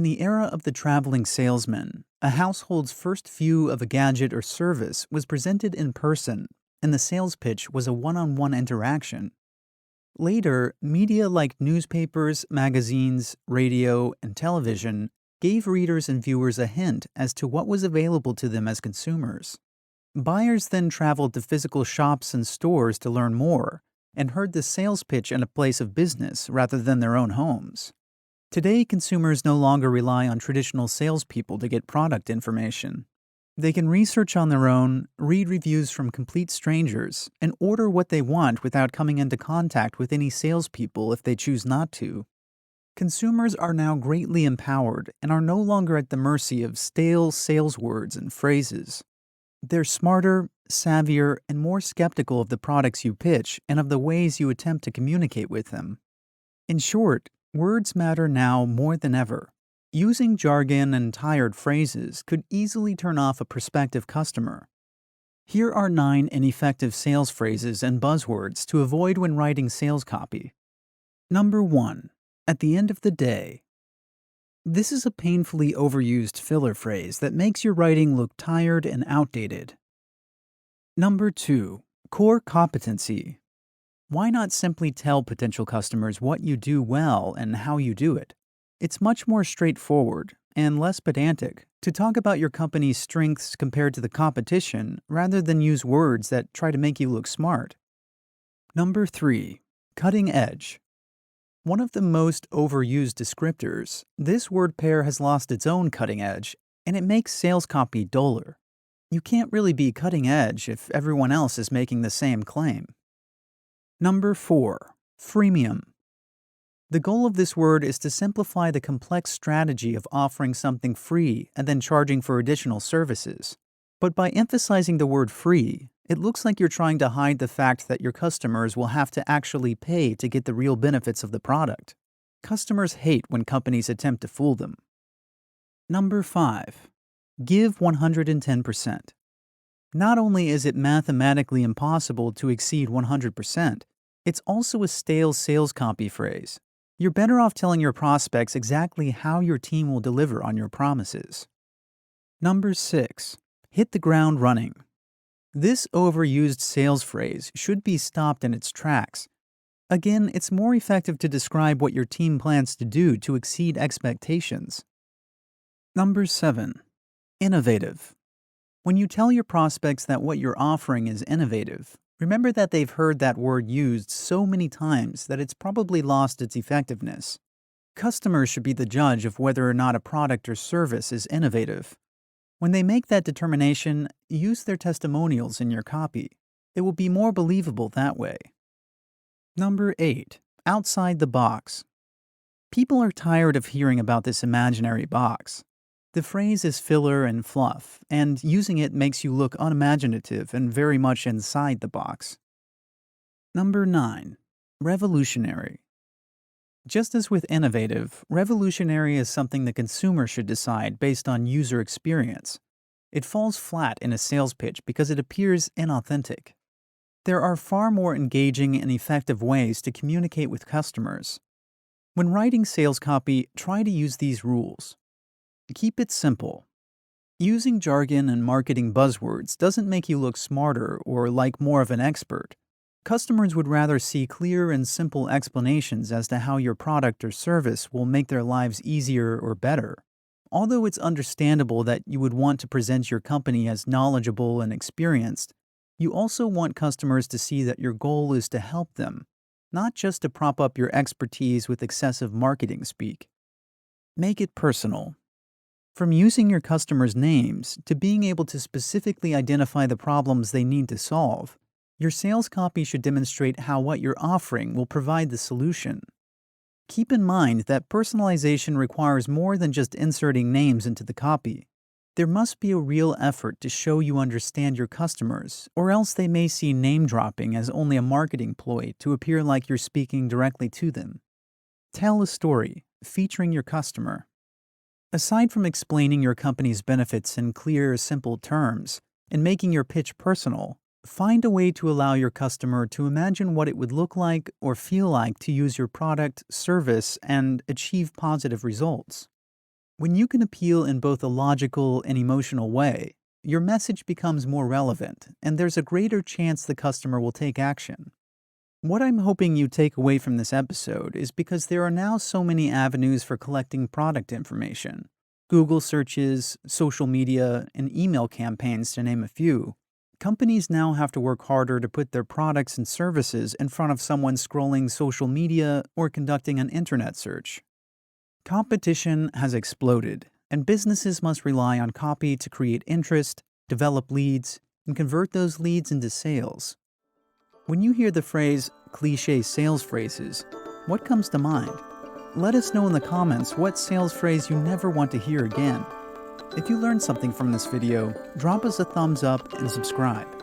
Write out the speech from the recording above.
the era of the traveling salesman, a household's first view of a gadget or service was presented in person, and the sales pitch was a one-on-one interaction. Later, media like newspapers, magazines, radio, and television gave readers and viewers a hint as to what was available to them as consumers. Buyers then traveled to physical shops and stores to learn more, and heard the sales pitch in a place of business rather than their own homes. Today, consumers no longer rely on traditional salespeople to get product information. They can research on their own, read reviews from complete strangers, and order what they want without coming into contact with any salespeople if they choose not to. Consumers are now greatly empowered and are no longer at the mercy of stale sales words and phrases. They're smarter, savvier, and more skeptical of the products you pitch and of the ways you attempt to communicate with them. In short, words matter now more than ever. Using jargon and tired phrases could easily turn off a prospective customer. Here are 9 ineffective sales phrases and buzzwords to avoid when writing sales copy. Number 1. At the end of the day. This is a painfully overused filler phrase that makes your writing look tired and outdated. Number 2. Core competency. Why not simply tell potential customers what you do well and how you do it? It's much more straightforward and less pedantic to talk about your company's strengths compared to the competition rather than use words that try to make you look smart. Number 3. Cutting edge. One of the most overused descriptors, this word pair has lost its own cutting edge, and it makes sales copy duller. You can't really be cutting edge if everyone else is making the same claim. Number 4. Freemium. The goal of this word is to simplify the complex strategy of offering something free and then charging for additional services. But by emphasizing the word free, it looks like you're trying to hide the fact that your customers will have to actually pay to get the real benefits of the product. Customers hate when companies attempt to fool them. Number 5. Give 110%. Not only is it mathematically impossible to exceed 100%, it's also a stale sales copy phrase. You're better off telling your prospects exactly how your team will deliver on your promises. Number 6. Hit the ground running. This overused sales phrase should be stopped in its tracks. Again, it's more effective to describe what your team plans to do to exceed expectations. Number 7. Innovative. When you tell your prospects that what you're offering is innovative, remember that they've heard that word used so many times that it's probably lost its effectiveness. Customers should be the judge of whether or not a product or service is innovative. When they make that determination, use their testimonials in your copy. It will be more believable that way. Number 8. Outside the box. People are tired of hearing about this imaginary box. The phrase is filler and fluff, and using it makes you look unimaginative and very much inside the box. Number 9. Revolutionary. Just as with innovative, revolutionary is something the consumer should decide based on user experience. It falls flat in a sales pitch because it appears inauthentic. There are far more engaging and effective ways to communicate with customers. When writing sales copy, try to use these rules. Keep it simple. Using jargon and marketing buzzwords doesn't make you look smarter or like more of an expert. Customers would rather see clear and simple explanations as to how your product or service will make their lives easier or better. Although it's understandable that you would want to present your company as knowledgeable and experienced, you also want customers to see that your goal is to help them, not just to prop up your expertise with excessive marketing speak. Make it personal. From using your customers' names to being able to specifically identify the problems they need to solve, your sales copy should demonstrate how what you're offering will provide the solution. Keep in mind that personalization requires more than just inserting names into the copy. There must be a real effort to show you understand your customers, or else they may see name dropping as only a marketing ploy to appear like you're speaking directly to them. Tell a story, featuring your customer. Aside from explaining your company's benefits in clear, simple terms and making your pitch personal, find a way to allow your customer to imagine what it would look like or feel like to use your product, service, and achieve positive results. When you can appeal in both a logical and emotional way, your message becomes more relevant, and there's a greater chance the customer will take action. What I'm hoping you take away from this episode is because there are now so many avenues for collecting product information. Google searches, social media, and email campaigns, to name a few. Companies now have to work harder to put their products and services in front of someone scrolling social media or conducting an internet search. Competition has exploded, and businesses must rely on copy to create interest, develop leads, and convert those leads into sales. When you hear the phrase cliché sales phrases, what comes to mind? Let us know in the comments what sales phrase you never want to hear again. If you learned something from this video, drop us a thumbs up and subscribe.